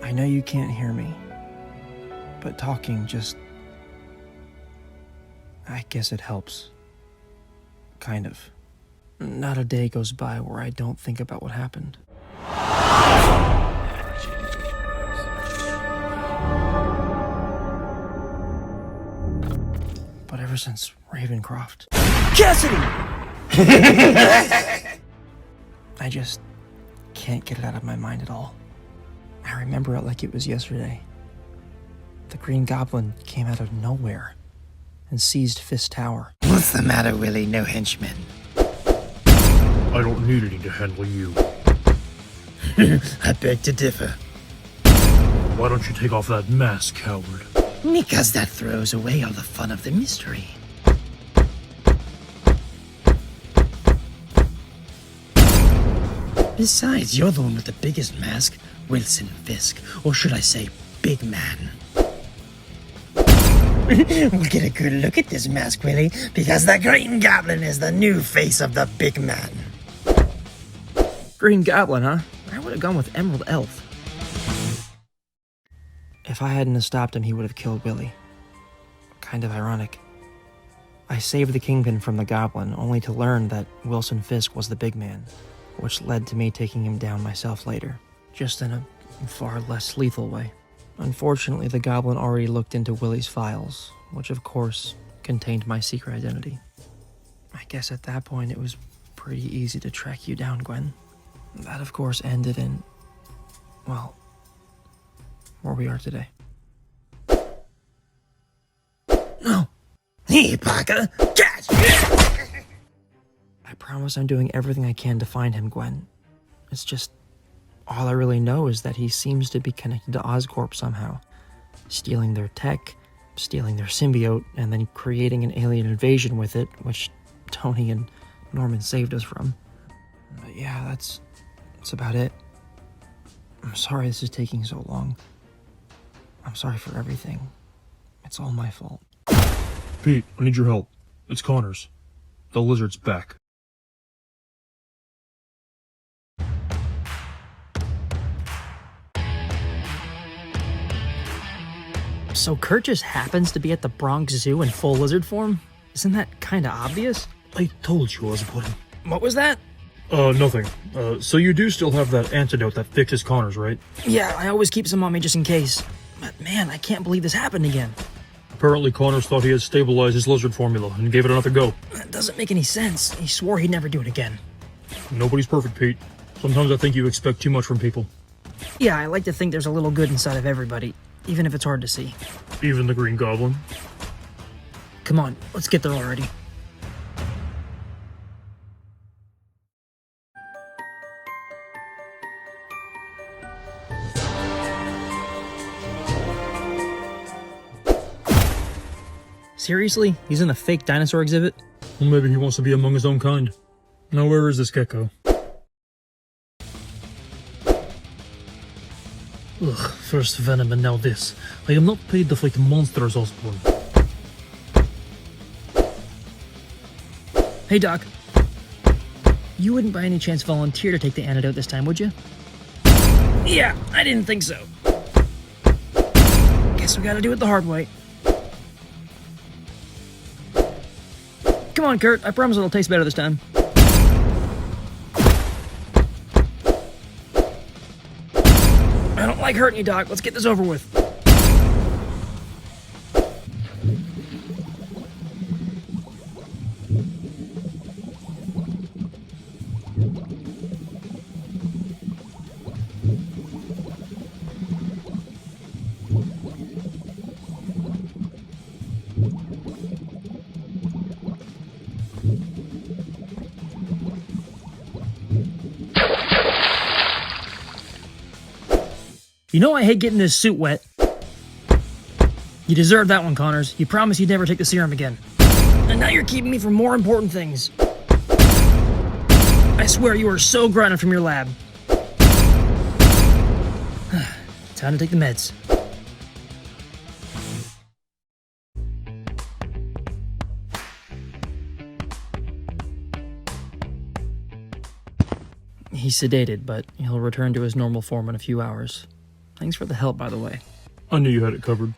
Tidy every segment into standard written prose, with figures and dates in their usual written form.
I know you can't hear me, but talking just... I guess it helps. Kind of. Not a day goes by where I don't think about what happened. But ever since Ravencroft... Cassidy! I just can't get it out of my mind at all. I remember it like it was yesterday. The Green Goblin came out of nowhere and seized Fisk Tower. What's the matter, Willie? No henchmen. I don't need any to handle you. I beg to differ. Why don't you take off that mask, coward? Because that throws away all the fun of the mystery. Besides, you're the one with the biggest mask, Wilson Fisk. Or should I say, big man. We'll get a good look at this mask, Willie, because the Green Goblin is the new face of the big man. Green Goblin, huh? I would have gone with Emerald Elf. If I hadn't have stopped him, he would have killed Willie. Kind of ironic. I saved the Kingpin from the Goblin, only to learn that Wilson Fisk was the big man, which led to me taking him down myself later, just in a far less lethal way. Unfortunately, the Goblin already looked into Willie's files, which of course contained my secret identity. I guess at that point it was pretty easy to track you down, Gwen. That of course ended in, well, where we are today. No! Hey, Parker! Catch! I promise I'm doing everything I can to find him, Gwen. It's just, all I really know is that he seems to be connected to Oscorp somehow. Stealing their tech, stealing their symbiote, and then creating an alien invasion with it, which Tony and Norman saved us from. But yeah, that's about it. I'm sorry this is taking so long. I'm sorry for everything. It's all my fault. Pete, I need your help. It's Connors. The lizard's back. So Kurt just happens to be at the Bronx Zoo in full lizard form? Isn't that kinda obvious? I told you, Osborne. What was that? Nothing. So you do still have that antidote that fixes Connors, right? Yeah, I always keep some on me just in case. But man, I can't believe this happened again. Apparently Connors thought he had stabilized his lizard formula and gave it another go. That doesn't make any sense. He swore he'd never do it again. Nobody's perfect, Pete. Sometimes I think you expect too much from people. Yeah, I like to think there's a little good inside of everybody, even if it's hard to see. Even the Green Goblin. Come on, let's get there already. Seriously? He's in a fake dinosaur exhibit? Well, maybe he wants to be among his own kind. Now where is this gecko? Ugh, first venom and now this. I am not paid to fight monsters, Osborne. Hey, Doc. You wouldn't by any chance volunteer to take the antidote this time, would you? Yeah, I didn't think so. Guess we gotta do it the hard way. Come on, Kurt. I promise it'll taste better this time. I don't like hurting you, Doc. Let's get this over with. You know I hate getting this suit wet. You deserve that one, Connors. You promised you'd never take the serum again. And now you're keeping me from more important things. I swear you are so grounded from your lab. Time to take the meds. He's sedated, but he'll return to his normal form in a few hours. Thanks for the help, by the way. I knew you had it covered.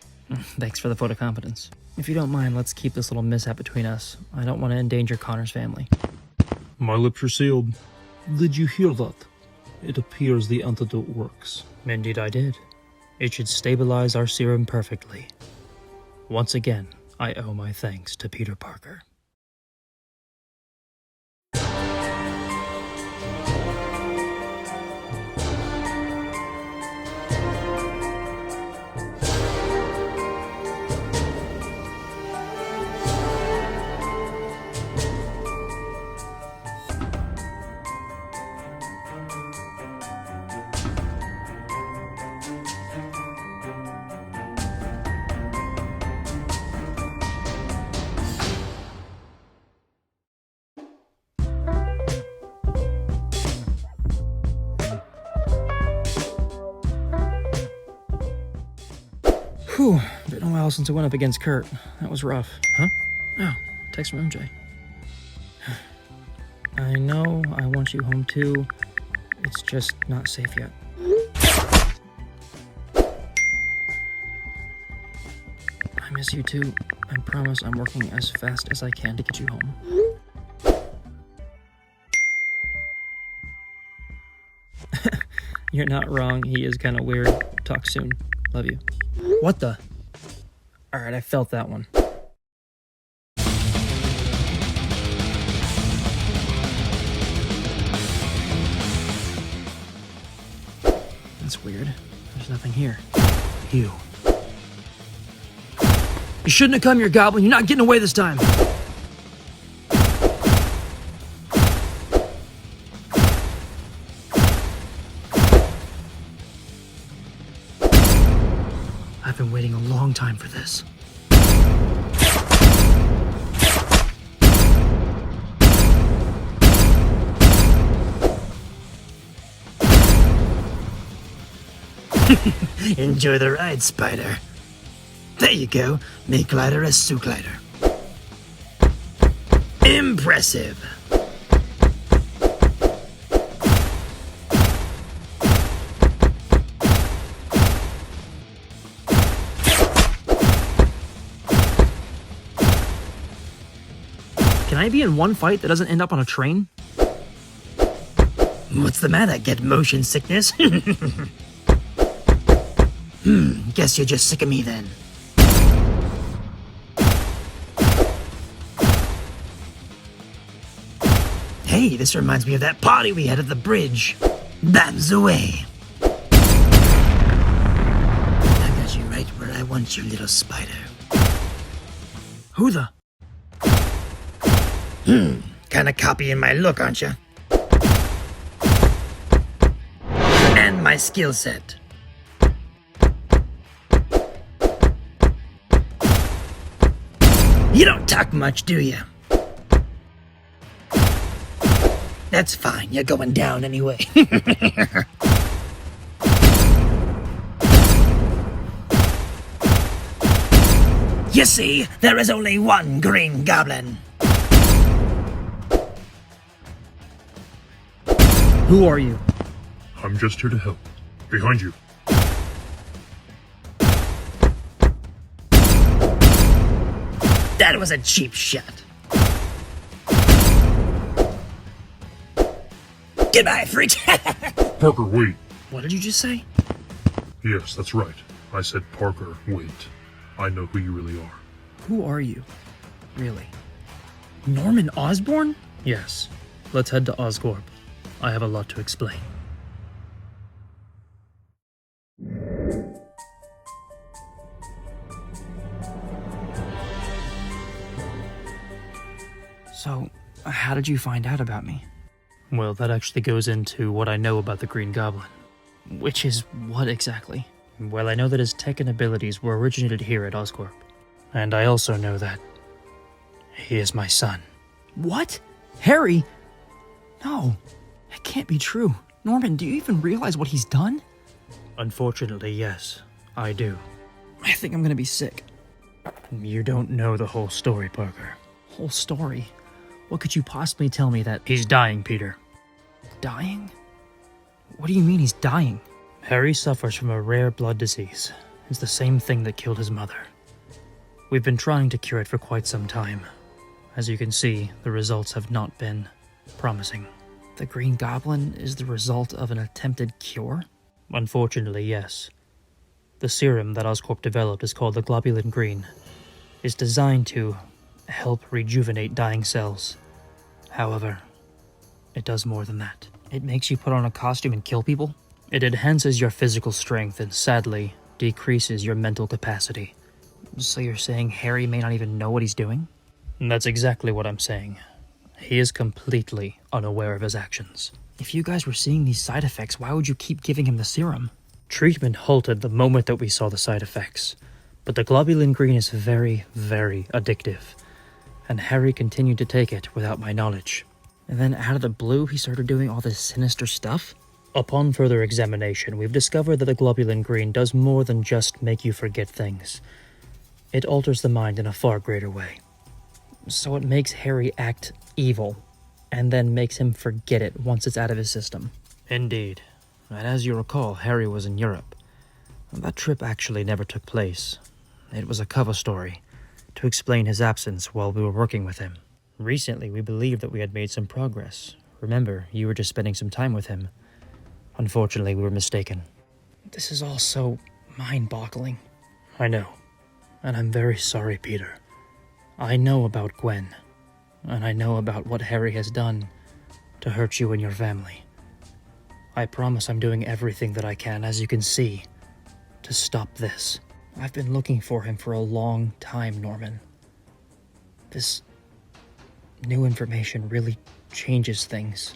Thanks for the vote of confidence. If you don't mind, let's keep this little mishap between us. I don't want to endanger Connor's family. My lips are sealed. Did you hear that? It appears the antidote works. Indeed I did. It should stabilize our serum perfectly. Once again, I owe my thanks to Peter Parker. Whew, been a while since I went up against Kurt. That was rough. Huh? Oh, text from MJ. I know I want you home too. It's just not safe yet. I miss you too. I promise I'm working as fast as I can to get you home. You're not wrong. He is kind of weird. Talk soon. Love you. What the? Alright, I felt that one. That's weird. There's nothing here. You. You shouldn't have come here, Goblin. You're not getting away this time. I've been waiting a long time for this. Enjoy the ride, Spider. There you go. Make glider a suit glider. Impressive. Can I be in one fight that doesn't end up on a train? What's the matter? Get motion sickness? Guess you're just sick of me then. Hey, this reminds me of that party we had at the bridge. Bam's away. I got you right where I want you, little spider. Who the? Kinda copying my look, aren't you? And my skill set. You don't talk much, do you? That's fine, you're going down anyway. You see, there is only one Green Goblin. Who are you? I'm just here to help. Behind you. That was a cheap shot. Goodbye, freak. Parker, wait. What did you just say? Yes, that's right. I said, Parker, wait. I know who you really are. Who are you? Really? Norman Osborn? Yes. Let's head to Oscorp. I have a lot to explain. So, how did you find out about me? Well, that actually goes into what I know about the Green Goblin. Which is what exactly? Well, I know that his tech and abilities were originated here at Oscorp. And I also know that he is my son. What? Harry? No, that can't be true. Norman, do you even realize what he's done? Unfortunately, yes, I do. I think I'm gonna be sick. You don't know the whole story, Parker. Whole story? What could you possibly tell me that... He's dying, Peter. Dying? What do you mean he's dying? Harry suffers from a rare blood disease. It's the same thing that killed his mother. We've been trying to cure it for quite some time. As you can see, the results have not been promising. The Green Goblin is the result of an attempted cure? Unfortunately, yes. The serum that Oscorp developed is called the Globulin Green. It's designed to help rejuvenate dying cells. However, it does more than that. It makes you put on a costume and kill people? It enhances your physical strength and, sadly, decreases your mental capacity. So you're saying Harry may not even know what he's doing? And that's exactly what I'm saying. He is completely unaware of his actions. If you guys were seeing these side effects, why would you keep giving him the serum? Treatment halted the moment that we saw the side effects. But the Globulin Green is very, very addictive. And Harry continued to take it without my knowledge. And then out of the blue, he started doing all this sinister stuff? Upon further examination, we've discovered that the Globulin Green does more than just make you forget things. It alters the mind in a far greater way. So it makes Harry act evil, and then makes him forget it once it's out of his system. Indeed. And as you recall, Harry was in Europe. That trip actually never took place. It was a cover story to explain his absence while we were working with him. Recently, we believed that we had made some progress. Remember, you were just spending some time with him. Unfortunately, we were mistaken. This is all so mind-boggling. I know. And I'm very sorry, Peter. I know about Gwen. And I know about what Harry has done to hurt you and your family. I promise I'm doing everything that I can, as you can see, to stop this. I've been looking for him for a long time, Norman. This new information really changes things.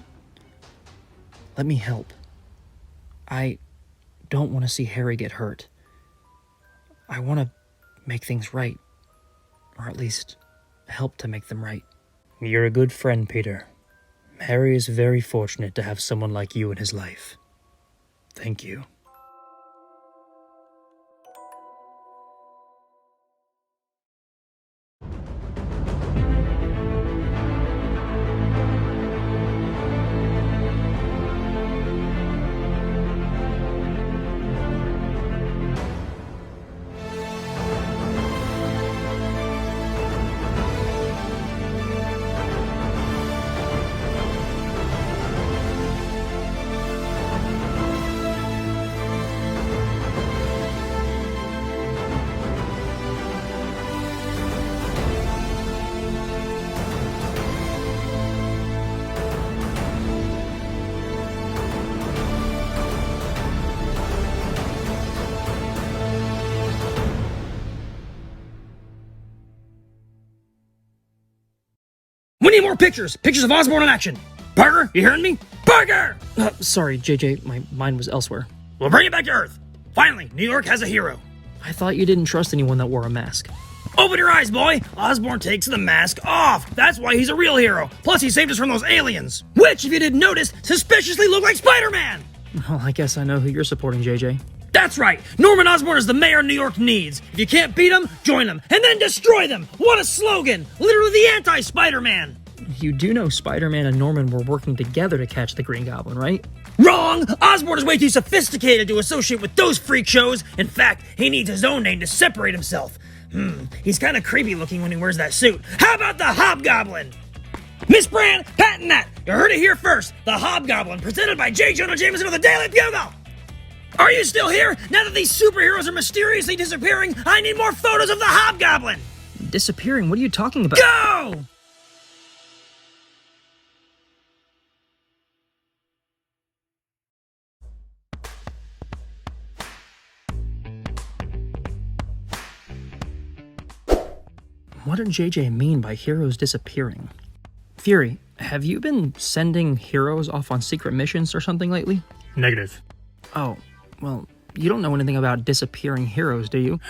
Let me help. I don't want to see Harry get hurt. I want to make things right. Or at least help to make them right. You're a good friend, Peter. Harry is very fortunate to have someone like you in his life. Thank you. We need more pictures! Pictures of Osborn in action! Parker, you hearing me? Parker! Sorry, JJ, my mind was elsewhere. We'll bring it back to Earth! Finally, New York has a hero! I thought you didn't trust anyone that wore a mask. Open your eyes, boy! Osborn takes the mask off! That's why he's a real hero! Plus, he saved us from those aliens! Which, if you didn't notice, suspiciously look like Spider-Man! Well, I guess I know who you're supporting, JJ. That's right! Norman Osborn is the mayor New York needs. If you can't beat him, join him, and then destroy them! What a slogan! Literally the anti-Spider-Man! You do know Spider-Man and Norman were working together to catch the Green Goblin, right? Wrong! Osborn is way too sophisticated to associate with those freak shows. In fact, he needs his own name to separate himself. He's kind of creepy looking when he wears that suit. How about the Hobgoblin? Miss Brand, patent that! You heard it here first. The Hobgoblin, presented by J. Jonah Jameson of the Daily Bugle. Are you still here? Now that these superheroes are mysteriously disappearing, I need more photos of the Hobgoblin! Disappearing? What are you talking about? Go! What did JJ mean by heroes disappearing? Fury, have you been sending heroes off on secret missions or something lately? Negative. Oh, well, you don't know anything about disappearing heroes, do you?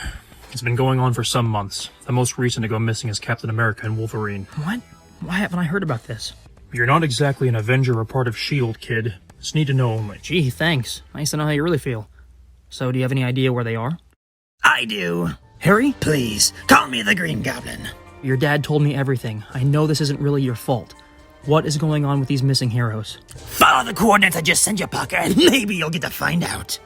It's been going on for some months. The most recent to go missing is Captain America and Wolverine. What? Why haven't I heard about this? You're not exactly an Avenger or part of S.H.I.E.L.D., kid. Just need to know only. Gee, thanks. Nice to know how you really feel. So, do you have any idea where they are? I do. Harry? Please, call me the Green Goblin. Your dad told me everything. I know this isn't really your fault. What is going on with these missing heroes? Follow the coordinates I just sent you, Parker, and maybe you'll get to find out.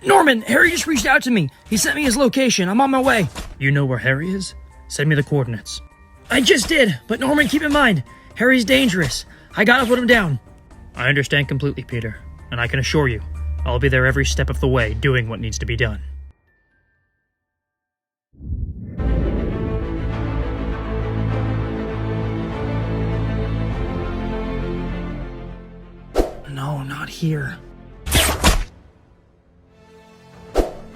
Norman, Harry just reached out to me. He sent me his location. I'm on my way. You know where Harry is? Send me the coordinates. I just did, but Norman, keep in mind, Harry's dangerous. I gotta put him down. I understand completely, Peter, and I can assure you, I'll be there every step of the way doing what needs to be done. No, not here.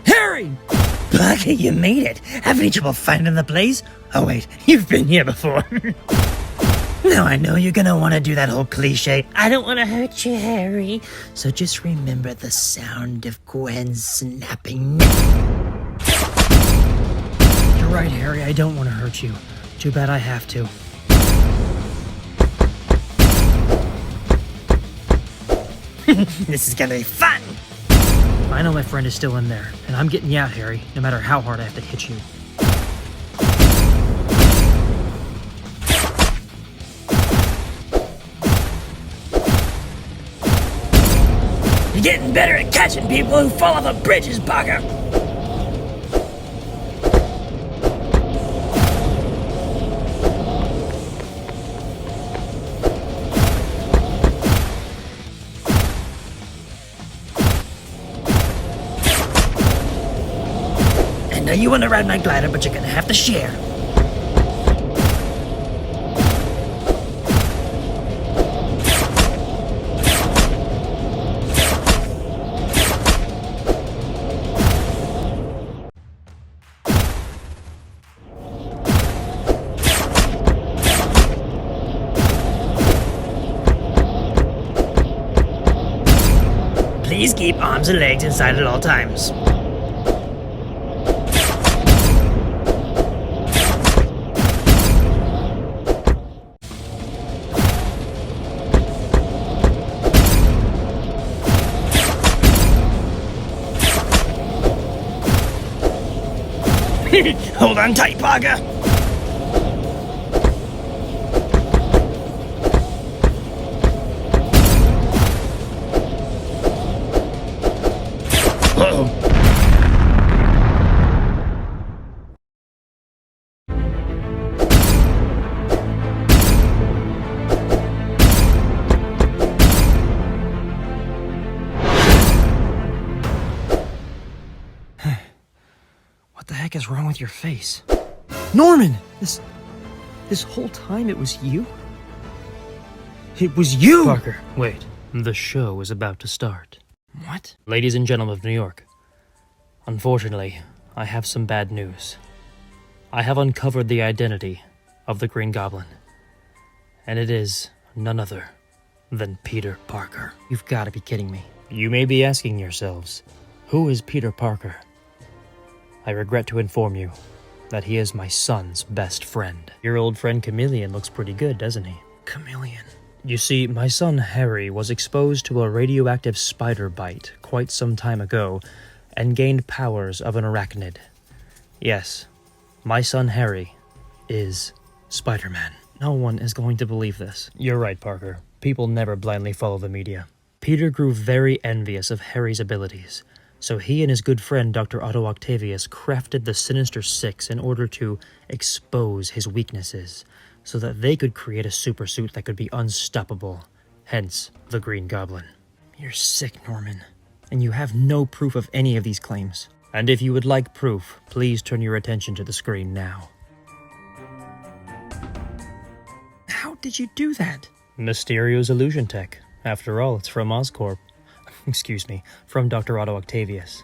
Harry! Parker, you made it. Have any trouble finding the place? Oh wait, you've been here before. Now I know you're gonna want to do that whole cliche, I don't want to hurt you, Harry. So just remember the sound of Gwen's snapping neck. You're right, Harry. I don't want to hurt you. Too bad I have to. This is gonna be fun. I know my friend is still in there, and I'm getting you out, Harry, no matter how hard I have to hit you. You're getting better at catching people who fall off of bridges, Parker. I know you want to ride my glider, but you're gonna have to share. Please keep arms and legs inside at all times. Hold on tight, Parker. Uh-oh. What the heck is wrong with your face? Norman! This whole time it was you? It was you! Parker, wait. The show is about to start. What? Ladies and gentlemen of New York, unfortunately, I have some bad news. I have uncovered the identity of the Green Goblin, and it is none other than Peter Parker. You've got to be kidding me. You may be asking yourselves, who is Peter Parker? I regret to inform you that he is my son's best friend. Your old friend Chameleon looks pretty good, doesn't he? Chameleon. You see, my son Harry was exposed to a radioactive spider bite quite some time ago and gained powers of an arachnid. Yes, my son Harry is Spider-Man. No one is going to believe this. You're right, Parker. People never blindly follow the media. Peter grew very envious of Harry's abilities, so he and his good friend Dr. Otto Octavius crafted the Sinister Six in order to expose his weaknesses, so that they could create a supersuit that could be unstoppable, hence the Green Goblin. You're sick, Norman, and you have no proof of any of these claims. And if you would like proof, please turn your attention to the screen now. How did you do that? Mysterio's illusion tech. After all, it's from Oscorp. Excuse me, from Dr. Otto Octavius.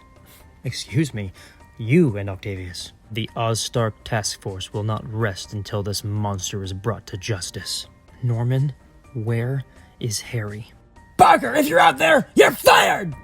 Excuse me, you and Octavius. The Ozstark Task Force will not rest until this monster is brought to justice. Norman, where is Harry? Parker, if you're out there, you're fired!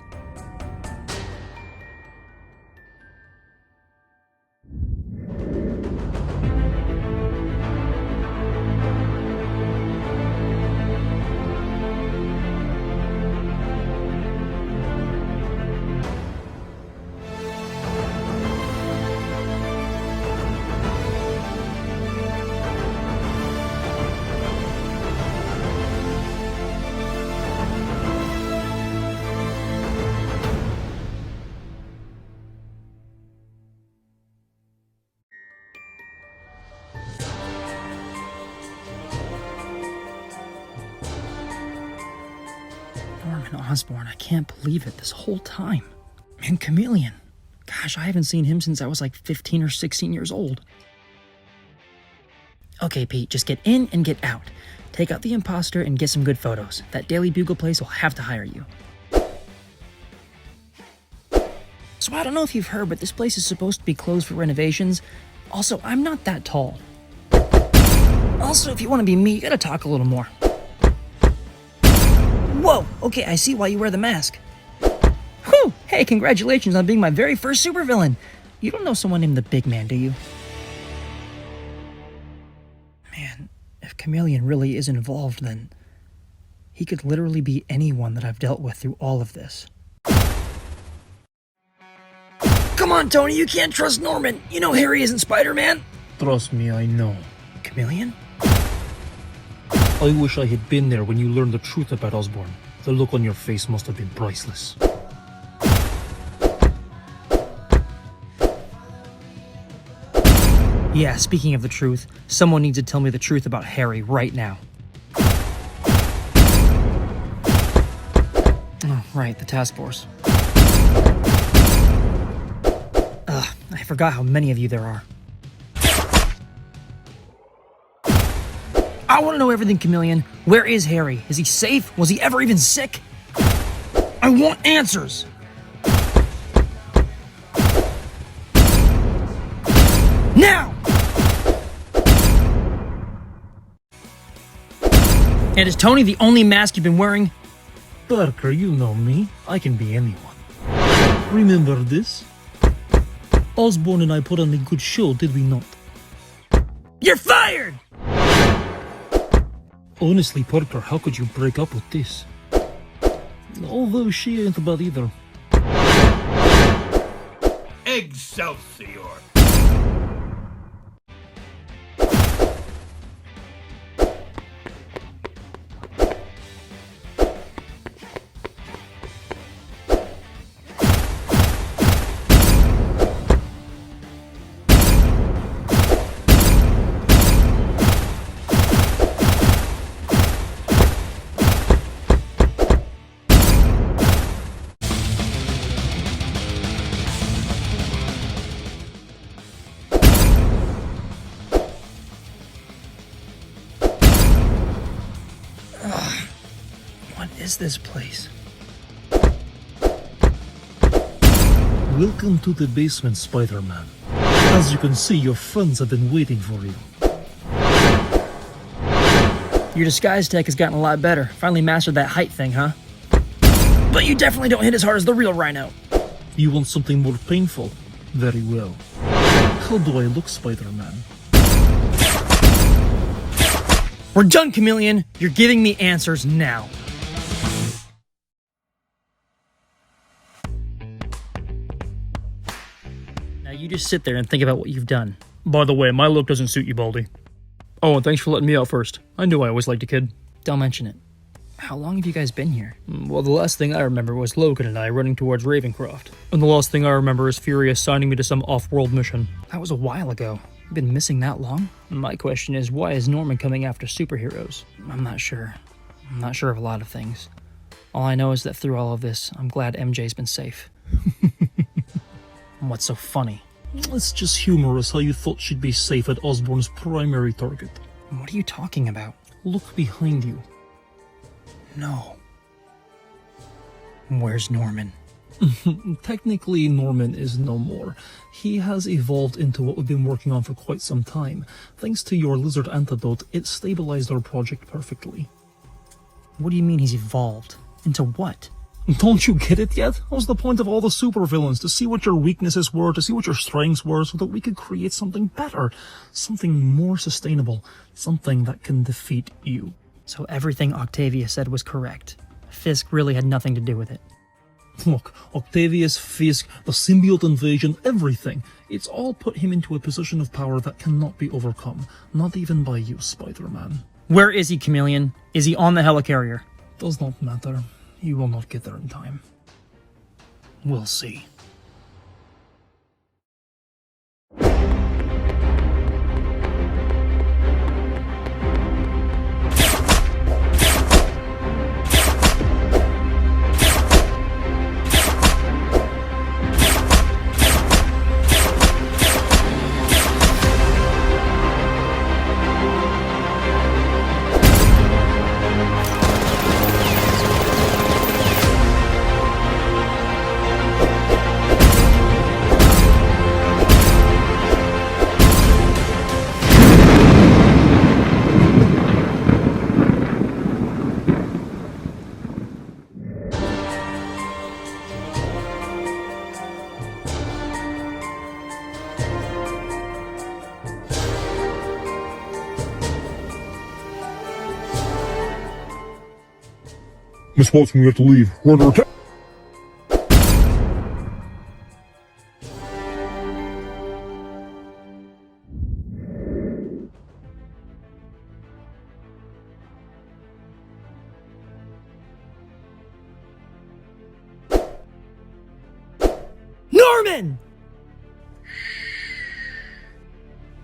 Norman Osborn, I can't believe it this whole time. And Chameleon. Gosh, I haven't seen him since I was like 15 or 16 years old. Okay, Pete, just get in and get out. Take out the imposter and get some good photos. That Daily Bugle place will have to hire you. So I don't know if you've heard, but this place is supposed to be closed for renovations. Also, I'm not that tall. Also, if you want to be me, you gotta talk a little more. Whoa, okay, I see why you wear the mask. Whew, hey, congratulations on being my very first supervillain. You don't know someone named the Big Man, do you? Man, if Chameleon really is involved, then he could literally be anyone that I've dealt with through all of this. Come on, Tony, you can't trust Norman. You know Harry isn't Spider-Man. Trust me, I know. Chameleon? I wish I had been there when you learned the truth about Osborn. The look on your face must have been priceless. Yeah, speaking of the truth, someone needs to tell me the truth about Harry right now. Oh, right, the task force. Ugh, I forgot how many of you there are. I want to know everything, Chameleon. Where is Harry? Is he safe? Was he ever even sick? I want answers! Now! And is Tony the only mask you've been wearing? Parker, you know me. I can be anyone. Remember this? Osborn and I put on a good show, did we not? You're fired! Honestly, Parker, how could you break up with this? Although she ain't bad either. Excelsior! What is this place? Welcome to the basement, Spider-Man. As you can see, your friends have been waiting for you. Your disguise tech has gotten a lot better. Finally mastered that height thing, huh? But you definitely don't hit as hard as the real Rhino. You want something more painful? Very well. How do I look, Spider-Man? We're done, Chameleon. You're giving me answers now. Now you just sit there and think about what you've done. By the way, my look doesn't suit you, Baldy. Oh, and thanks for letting me out first. I knew I always liked a kid. Don't mention it. How long have you guys been here? Well, the last thing I remember was Logan and I running towards Ravencroft. And the last thing I remember is Fury assigning me to some off-world mission. That was a while ago. You've been missing that long? My question is, why is Norman coming after superheroes? I'm not sure. I'm not sure of a lot of things. All I know is that through all of this, I'm glad MJ's been safe. What's so funny? It's just humorous how you thought she'd be safe at Osborn's primary target. What are you talking about? Look behind you. No. Where's Norman? Technically, Norman is no more. He has evolved into what we've been working on for quite some time. Thanks to your lizard antidote, it stabilized our project perfectly. What do you mean he's evolved? Into what? Don't you get it yet? That was the point of all the supervillains, to see what your weaknesses were, to see what your strengths were, so that we could create something better, something more sustainable, something that can defeat you. So everything Octavia said was correct. Fisk really had nothing to do with it. Look, Octavius, Fisk, the symbiote invasion, everything. It's all put him into a position of power that cannot be overcome. Not even by you, Spider-Man. Where is he, Chameleon? Is he on the helicarrier? Does not matter. He will not get there in time. We'll see. Guess what? We have to leave. We're under attack. Norman!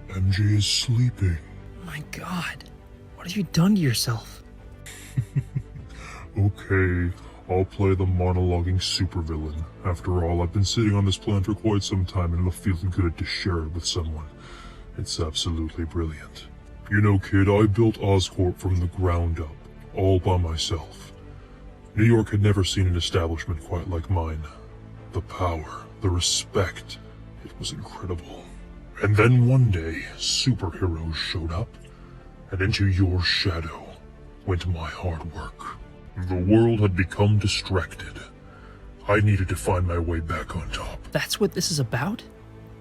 MJ is sleeping. My God, what have you done to yourself? Okay, I'll play the monologuing supervillain. After all, I've been sitting on this plan for quite some time and it'll feel good to share it with someone. It's absolutely brilliant. You know, kid, I built Oscorp from the ground up, all by myself. New York had never seen an establishment quite like mine. The power, the respect, it was incredible. And then one day, superheroes showed up, and into your shadow went my hard work. The world had become distracted. I needed to find my way back on top. That's what this is about?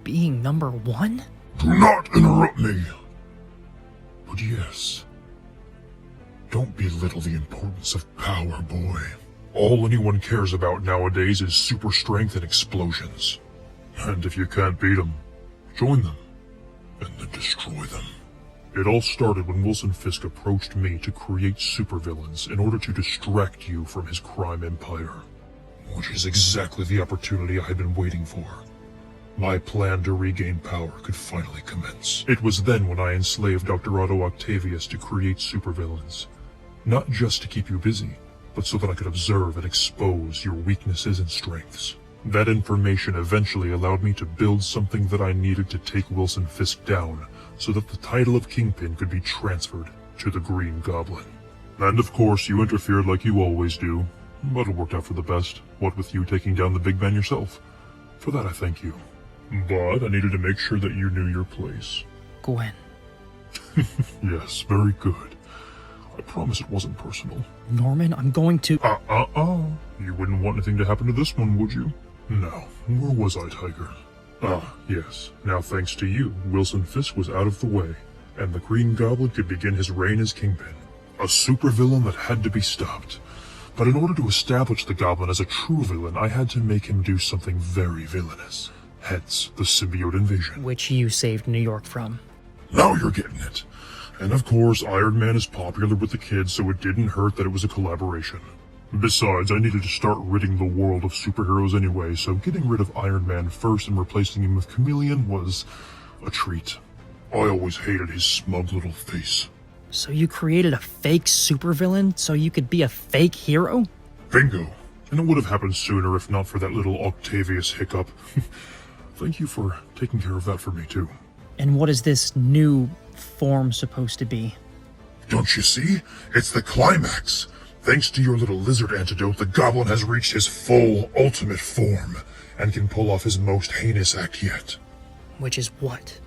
Being number one? Do not interrupt me! But yes, don't belittle the importance of power, boy. All anyone cares about nowadays is super strength and explosions. And if you can't beat them, join them, and then destroy them. It all started when Wilson Fisk approached me to create supervillains in order to distract you from his crime empire. Which is exactly the opportunity I had been waiting for. My plan to regain power could finally commence. It was then when I enslaved Dr. Otto Octavius to create supervillains. Not just to keep you busy, but so that I could observe and expose your weaknesses and strengths. That information eventually allowed me to build something that I needed to take Wilson Fisk down, so that the title of Kingpin could be transferred to the Green Goblin. And of course, you interfered like you always do, but it worked out for the best, what with you taking down the big man yourself. For that I thank you. But I needed to make sure that you knew your place. Gwen. Yes, very good. I promise it wasn't personal. Norman, I'm going to... You wouldn't want anything to happen to this one, would you? No. Where was I, Tiger? Yes. Now thanks to you, Wilson Fisk was out of the way, and the Green Goblin could begin his reign as Kingpin. A supervillain that had to be stopped. But in order to establish the Goblin as a true villain, I had to make him do something very villainous. Hence, the symbiote invasion. Which you saved New York from. Now you're getting it. And of course, Iron Man is popular with the kids, so it didn't hurt that it was a collaboration. Besides, I needed to start ridding the world of superheroes anyway, so getting rid of Iron Man first and replacing him with Chameleon was a treat. I always hated his smug little face. So you created a fake supervillain so you could be a fake hero? Bingo. And it would have happened sooner if not for that little Octavius hiccup. Thank you for taking care of that for me, too. And what is this new form supposed to be? Don't you see? It's the climax. Thanks to your little lizard antidote, the Goblin has reached his full, ultimate form, and can pull off his most heinous act yet. Which is what?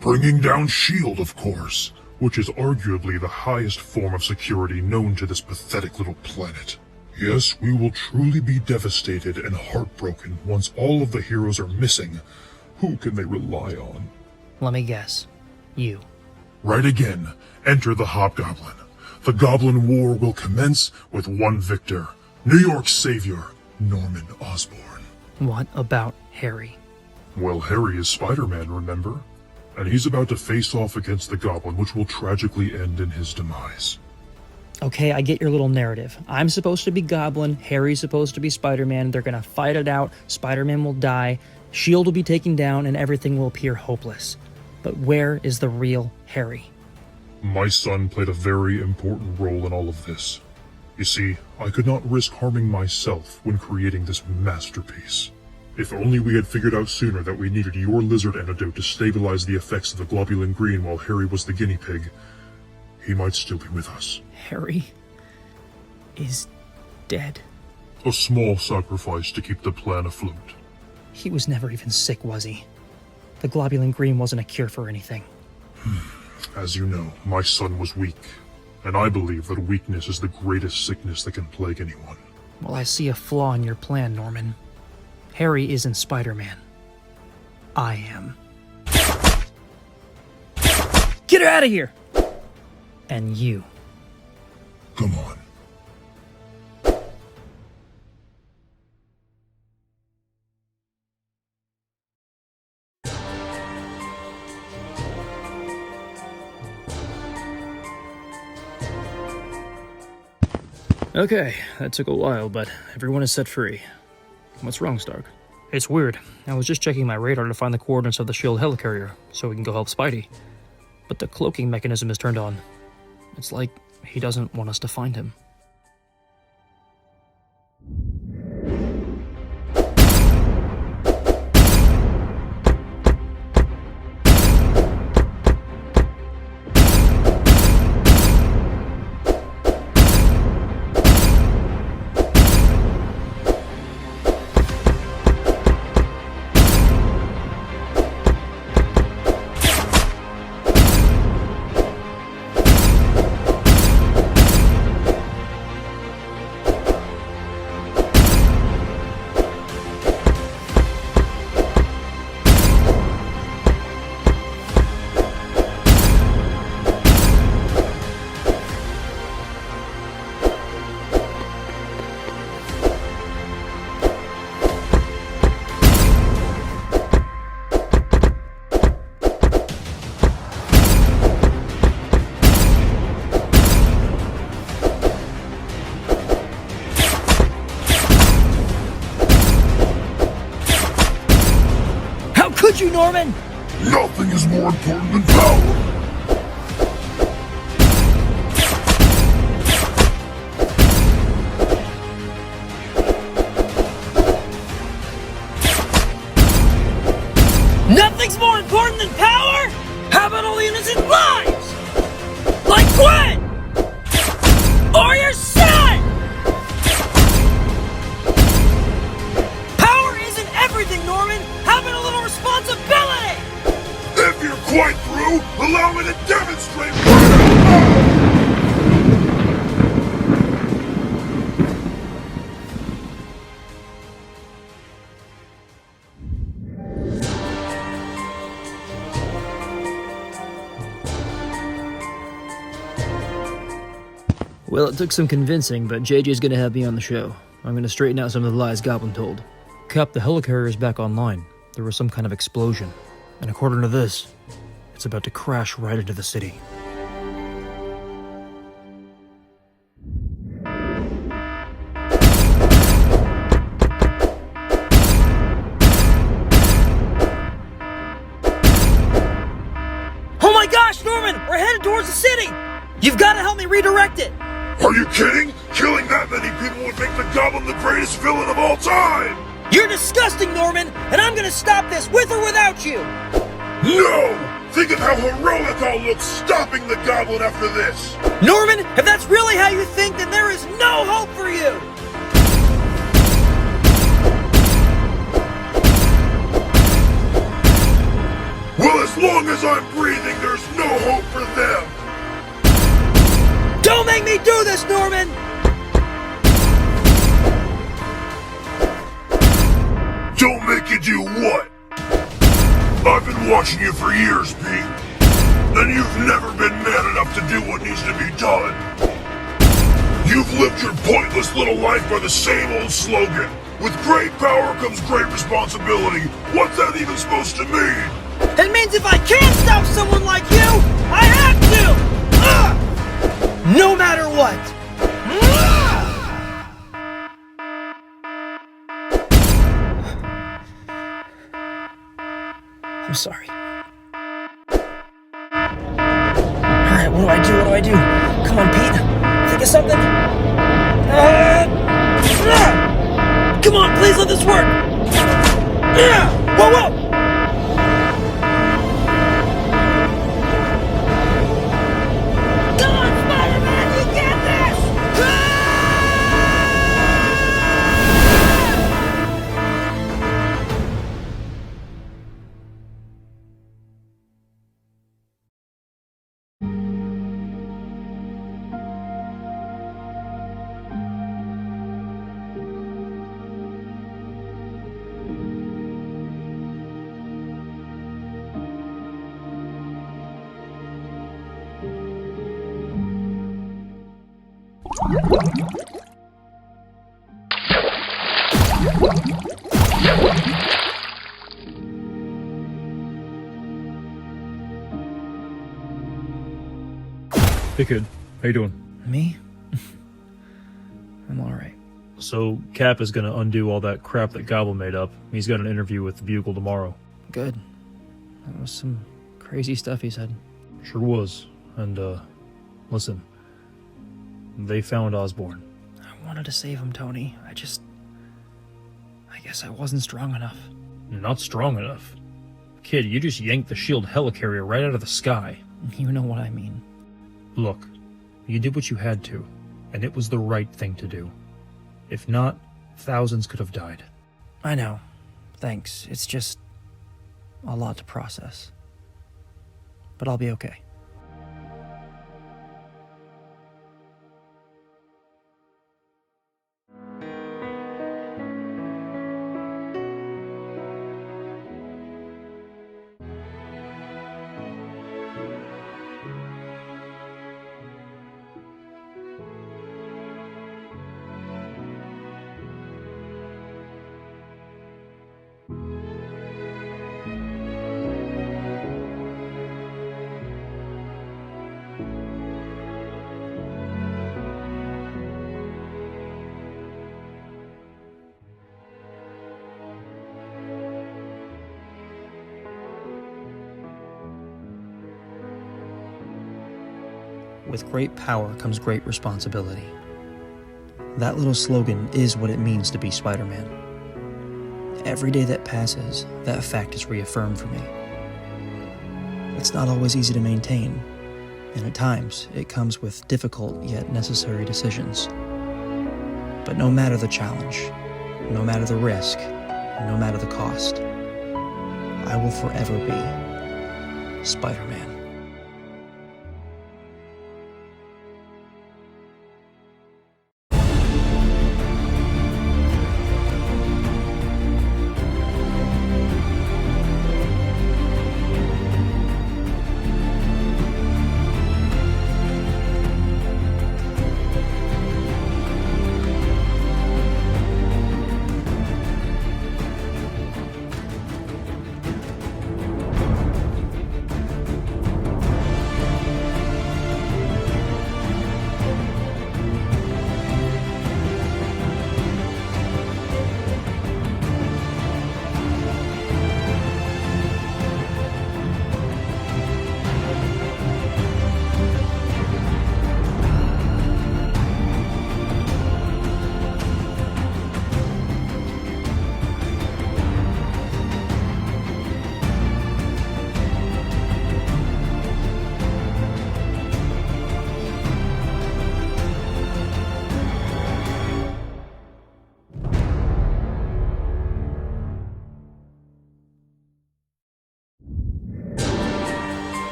Bringing down S.H.I.E.L.D., of course, which is arguably the highest form of security known to this pathetic little planet. Yes, we will truly be devastated and heartbroken once all of the heroes are missing. Who can they rely on? Let me guess. You. Right again. Enter the Hobgoblin. The Goblin War will commence with one victor. New York's savior, Norman Osborn. What about Harry? Well, Harry is Spider-Man, remember? And he's about to face off against the Goblin, which will tragically end in his demise. Okay, I get your little narrative. I'm supposed to be Goblin, Harry's supposed to be Spider-Man, they're gonna fight it out, Spider-Man will die, S.H.I.E.L.D. will be taken down, and everything will appear hopeless. But where is the real Harry? My son played a very important role in all of this. You see, I could not risk harming myself when creating this masterpiece. If only we had figured out sooner that we needed your lizard antidote to stabilize the effects of the globulin green while Harry was the guinea pig, he might still be with us. Harry is dead. A small sacrifice to keep the plan afloat. He was never even sick, was he? The globulin green wasn't a cure for anything. As you know, my son was weak, and I believe that weakness is the greatest sickness that can plague anyone. Well, I see a flaw in your plan, Norman. Harry isn't Spider-Man. I am. Get her out of here! And you. Come on. Okay, that took a while, but everyone is set free. What's wrong, Stark? It's weird. I was just checking my radar to find the coordinates of the S.H.I.E.L.D. helicarrier, so we can go help Spidey. But the cloaking mechanism is turned on. It's like he doesn't want us to find him. Could you, Norman? Nothing is more important than power. Nothing's more important than power? How about all the innocent lives? Like Gwen! Or your son! Power isn't everything, Norman! How about a little responsibility? If you're quite through, allow me to demonstrate. Well, it took some convincing, but JJ's gonna have me on the show. I'm gonna straighten out some of the lies Goblin told. Cap, the helicarrier is back online. There was some kind of explosion. And according to this, it's about to crash right into the city. Oh my gosh, Norman! We're headed towards the city! You've got to help me redirect it! Are you kidding? Killing that many people would make the Goblin the greatest villain of all time! You're disgusting, Norman, and I'm gonna stop this with or without you! No! Think of how heroic I'll look stopping the Goblin after this! Norman, if that's really how you think, then there is no hope for you! Well, as long as I'm breathing, there's no hope for them! Don't make me do this, Norman! Don't make you do what? I've been watching you for years, Pete. And you've never been man enough to do what needs to be done. You've lived your pointless little life by the same old slogan. With great power comes great responsibility. What's that even supposed to mean? It means if I can't stop someone like you, I have to! Ugh! No matter what! I'm sorry. Alright, what do I do? Come on, Pete. Think of something? Come on, please let this work! Whoa, whoa! Come on, Spider-Man, you get this! Hey kid, how you doing? Me? So Cap is gonna undo all that crap that Goblin made up. He's got an interview with the Bugle tomorrow. Good. That was some crazy stuff he said. Sure was. And, listen. They found Osborn. I wanted to save him, Tony. I guess I wasn't strong enough. Not strong enough. Kid, you just yanked the shield helicarrier right out of the sky. You know what I mean. Look, you did what you had to, and it was the right thing to do. If not, thousands could have died. I know. Thanks. It's just a lot to process. But I'll be okay. With great power comes great responsibility. That little slogan is what it means to be Spider-Man. Every day that passes, that fact is reaffirmed for me. It's not always easy to maintain, and at times it comes with difficult yet necessary decisions. But no matter the challenge, no matter the risk, no matter the cost, I will forever be Spider-Man.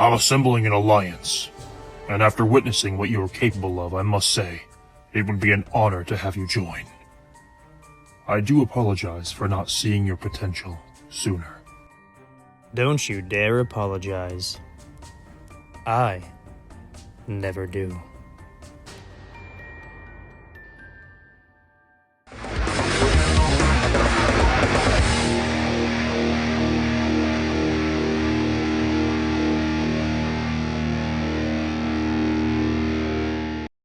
I'm assembling an alliance, and after witnessing what you are capable of, I must say, it would be an honor to have you join. I do apologize for not seeing your potential sooner. Don't you dare apologize. I never do.